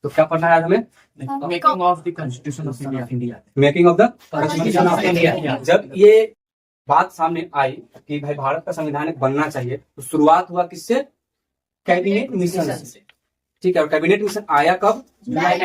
तो क्या पढ़ना है हमें? Making of the constitution of India. Making of the constitution of India. जब ये बात सामने आई कि भाई भारत का संविधान एक बनना चाहिए, तो शुरुआत हुआ किससे? कैबिनेट मिशन से। ठीक है, और कैबिनेट मिशन आया कब? जुलाई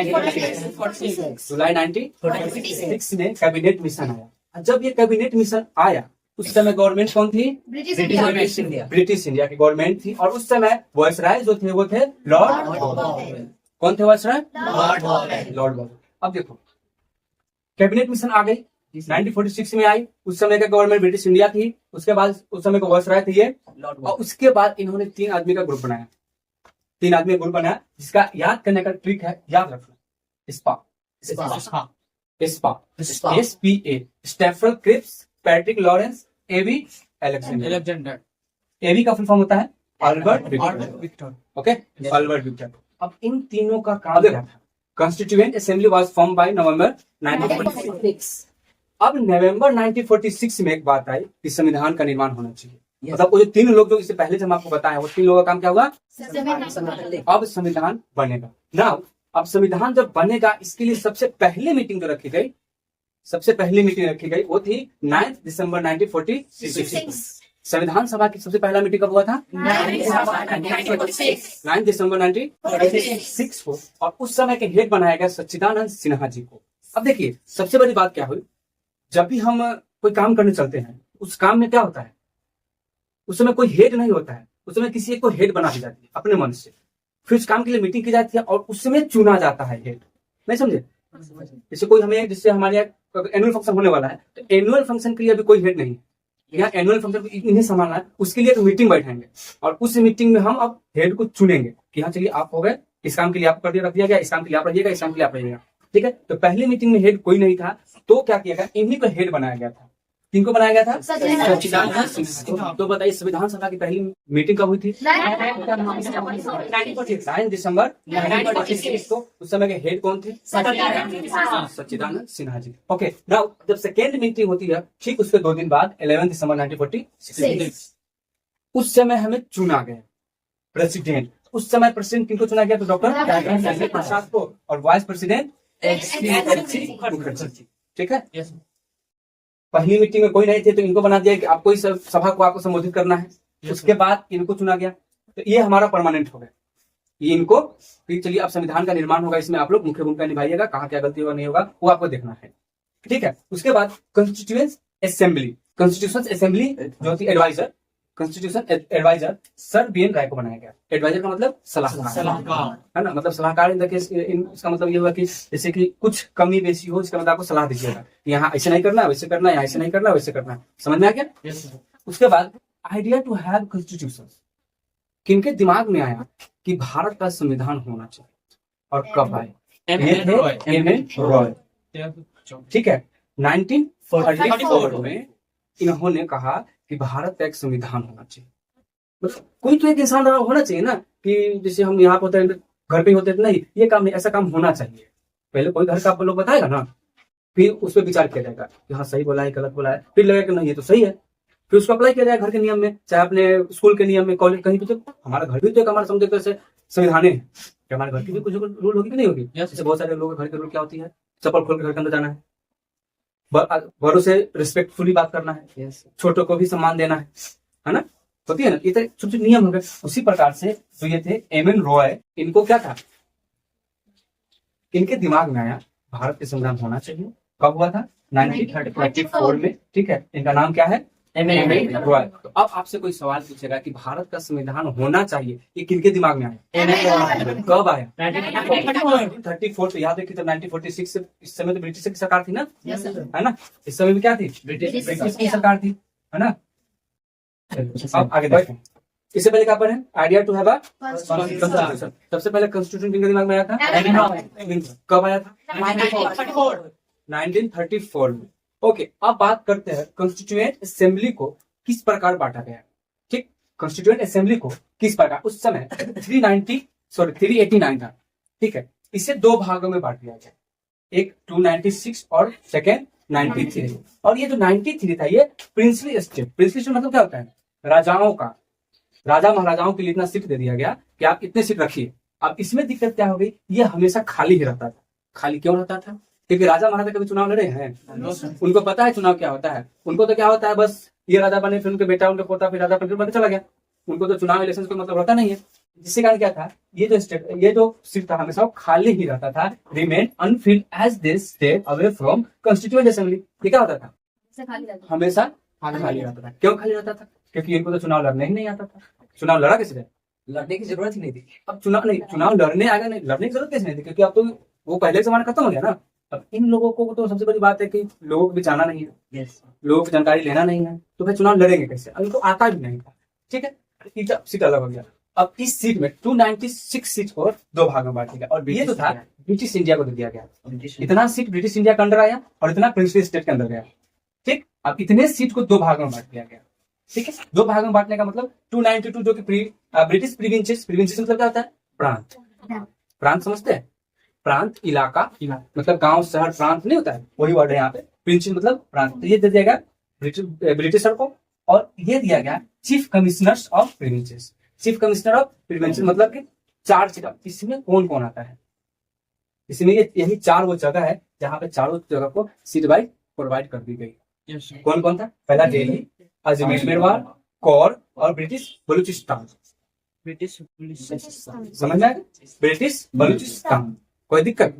1946 में कैबिनेट मिशन आया। जब ये कैबिनेट मिशन आया उस समय गवर्नमेंट कौन थी? British India. ब्रिटिश इंडिया की गवर्नमेंट थी। और उस समय वायसराय जो थे वो थे लॉर्ड। कौन थे वायसराय? Lord border. अब देखो कैबिनेट मिशन आ गई 1946 में आई। उस समय का गवर्नमेंट ब्रिटिश इंडिया थी। उसके बाद उस समय का वायसराय थे ये। और उसके बाद इन्होंने 3 आदमी का ग्रुप बनाया। 3 आदमी का ग्रुप बनाया जिसका याद करने का ट्रिक है, याद रखना, SPA. SPA, Stafford Cripps, Patrick Lawrence, AV Alexander. AV का फुल फॉर्म होता है Albert Victor. Okay, Albert Victor. अब इन तीनों का काम क्या था? Constituent assembly was form by November 1946। अब नवंबर 1946 में एक बात आई कि संविधान का निर्माण होना चाहिए। मतलब वो जो 3 लोग जो इससे पहले जब आपको बताया, वो 3 लोगों का काम क्या हुआ? अब संविधान बनेगा ना। अब संविधान जब बनेगा, इसके लिए सबसे पहले मीटिंग जो रखी गई, वो थी 9 दिसंबर 1946। संविधान सभा की सबसे पहला मीटिंग कब हुआ था? 9 दिसंबर 1946 को। और उस समय के हेड बनाया गया सच्चिदानंद सिन्हा जी को। अब देखिए सबसे बड़ी बात क्या हुई, जब भी हम कोई काम करने चलते हैं, उस काम में क्या होता है? उस समय कोई हेड नहीं होता है, उस समय किसी एक को हेड बना दी जाती है अपने मन से। फिर उस काम के लिए मीटिंग की जाती है और उस समय चुना जाता है हेड। नहीं समझे? जैसे कोई हमें, जिससे हमारे यहाँ एनुअल फंक्शन होने वाला है, तो एनुअल फंक्शन के लिए अभी कोई हेड नहीं है। यहाँ एनुअल फंक्शन इन्हें संभालना है, उसके लिए एक मीटिंग बैठाएंगे और उस मीटिंग में हम अब हेड को चुनेंगे कि हाँ चलिए आप हो गए, इस काम के लिए आपको रख दिया गया, इस काम के लिए आप रहिएगा, इस काम के लिए आप रहिएगा। ठीक है, तो पहली मीटिंग में हेड कोई नहीं था, तो क्या किया गया? इन्हीं को हेड बनाया गया था। किनको बनाया गया था? सच्चिदानंद सिन्हा। तो बताइए संविधान सभा की पहली मीटिंग कब हुई थी? 9 दिसंबर 1946 को। उस समय के हेड कौन थे? सच्चिदानंद सिन्हा जी। ओके, नाउ जब सेकेंड मीटिंग होती है, ठीक उसके 2 दिन बाद 11 दिसंबर 1946, उस समय हमें चुना गया प्रेसिडेंट। उस समय प्रेसिडेंट किनको चुना गया? तो डॉक्टर राजेंद्र प्रसाद को। और वाइस प्रेसिडेंट मुखर्जी। ठीक है, पहली मीटिंग में कोई नहीं थे, तो इनको बना दिया कि आपको इस सभा को आपको संबोधित करना है। उसके बाद इनको चुना गया, तो ये हमारा परमानेंट हो गया। ये इनको चलिए अब संविधान का निर्माण होगा, इसमें आप लोग मुख्य भूमिका निभाइएगा, कहाँ क्या गलती होगा नहीं होगा वो आपको देखना है। ठीक है, उसके बाद कॉन्स्टिट्यूशन असेंबली जो थी adviser, constitution adviser sir BN Rai को बनाया गया। एडवाइजर का मतलब सलाहकार है ना, मतलब सलाहकार इसका मतलब ये हुआ कि जैसे कि कुछ कमी बेसी हो, इसका मतलब आपको सलाह दीजिएगा, यहाँ ऐसे नहीं करना, वैसे करना, यहाँ ऐसे नहीं करना, वैसे करना। समझ में आ गया? उसके बाद आइडिया टू हैव कॉन्स्टिट्यूशन, किनके दिमाग में आया कि भारत का संविधान होना चाहिए और कब आए? एम.एन. रॉय। ठीक है, 1934 में इन्होंने कहा कि भारत का एक संविधान होना चाहिए। मतलब कोई तो एक इंसान होना चाहिए ना, कि जैसे हम यहाँ पे होते हैं, घर पे होते हैं, नहीं ये काम नहीं, ऐसा काम होना चाहिए। पहले कोई घर का आप लोग बताएगा ना, फिर उस पर विचार किया जाएगा कि हाँ सही बोला है, गलत बोला है, फिर लगेगा कि नहीं ये तो सही है, फिर उसको अप्लाई किया जाएगा घर के नियम में, चाहे अपने स्कूल के नियम में, कॉलेज कहीं भी। तो हमारा घर भी तो एक हमारा समझे से संविधान है कि हमारे घर की भी कुछ रूल होगी कि नहीं होगी। जैसे बहुत सारे लोगों के घर के रूल क्या होती है, चप्पल खोल के घर के अंदर जाना है, बड़ों से रिस्पेक्टफुली बात करना है, छोटों को भी सम्मान देना है ना, होती है ना, ये छोटे नियम हो गए। उसी प्रकार से जो ये थे M.N. रॉय, इनको क्या था, इनके दिमाग में आया भारत के संविधान होना चाहिए। कब हुआ था? 1934 में। ठीक है, इनका नाम क्या है? M.N. रॉय। तो अब आपसे कोई सवाल पूछेगा कि भारत का संविधान होना चाहिए, ये किनके दिमाग में आया? कब आया? 1934। तो याद रखिए, तो 1946 से इस समय तो ब्रिटिश की सरकार थी ना, है ना, इस समय भी क्या थी? ब्रिटिश की सरकार थी, है ना। अब आगे देखते हैं, इससे पहले क्या पर है? Idea to have a constitution. सबसे पहले कॉन्स्टिट्यूशन किनके दिमाग में आया था? कब आया था? 1934 में। ओके, अब बात करते हैं कॉन्स्टिट्यूएंट असेंबली को किस प्रकार बांटा गया। ठीक, कॉन्स्टिट्यूएंट असेंबली को किस प्रकार, उस समय 389 था। ठीक है, इसे 2 भागों में बांट दिया गया, एक 296 और सेकेंड 93। और ये जो 93 था, ये प्रिंसली स्टेट। प्रिंसली स्टेट मतलब क्या होता है? राजाओं का, राजा महाराजाओं के लिए इतना सीट दे दिया गया कि आप इतने सीट रखिए, अब इसमें दिक्कत क्या हो गई, ये हमेशा खाली ही रहता था। खाली क्यों रहता था? क्योंकि राजा महाराजा कभी चुनाव लड़े हैं? उनको पता है चुनाव क्या होता है? उनको तो क्या होता है, बस ये राजा बने, फिर उनके बेटा, उनके पोता, फिर राजा बन चला गया। उनको तो चुनाव इलेक्शन कोई मतलब रहता नहीं है। जिसके कारण क्या था, ये जो सीट था हमेशा वो खाली ही रहता था, remain unfilled as this state away from constituent assembly. ये क्या होता था? हमेशा खाली रहता था। क्यों खाली रहता था? क्योंकि इनको तो चुनाव लड़ने ही नहीं आता था। चुनाव लड़ा किसी ने? लड़ने की जरूरत ही नहीं थी। अब चुनाव लड़ने आगे नहीं, लड़ने की जरूरत कैसे नहीं थी? क्योंकि अब तो वो पहले जमाना खत्म हो गया ना। अब इन लोगों को तो सबसे बड़ी बात है कि लोगों को भी जाना नहीं है, लोगों की जानकारी लेना नहीं है, तो फिर चुनाव लड़ेंगे कैसे? अब इनको आता भी नहीं था। ठीक है, तीसरा सीट अलग हो गया। अब इस सीट में 296 सीट को दो भाग में बांट दिया, और ये तो था ब्रिटिश इंडिया को दे दिया गया। इतना सीट ब्रिटिश इंडिया के अंदर आया और इतना प्रिंसली स्टेट के अंदर गया। ठीक, अब इतने सीट को दो भाग में बांट दिया गया। ठीक है, दो भाग में बांटने का मतलब 292 जो कि ब्रिटिश प्रोविंसेस मतलब क्या होता है? प्रांत। प्रांत समझते हैं? प्रांत, इलाका मतलब गांव, शहर, प्रांत नहीं होता है, वही वर्ड है यहाँ पे। प्रिंसेस मतलब प्रांत। तो ये दे दिया गया ब्रिटिशर को, और ये दिया गया chief commissioners of provinces. Chief commissioner of provinces मतलब कि 4 सीट। इसमें कौन कौन आता है? इसमें यही 4 वो जगह है जहाँ पे चारों जगह को सीट वाइज प्रोवाइड कर दी गई। कौन कौन था? पहला दिल्ली, अजमेर, मेवाड़, कौर और ब्रिटिश बलूचिस्तान। समझ में आया? ब्रिटिश बलूचिस्तान। कोई दिक्कत?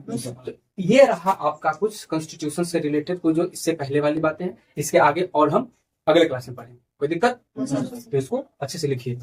तो ये रहा आपका कुछ कॉन्स्टिट्यूशन से रिलेटेड कुछ जो इससे पहले वाली बातें हैं। इसके आगे और हम अगले क्लास में पढ़ेंगे। कोई दिक्कत? तो इसको अच्छे से लिखिए।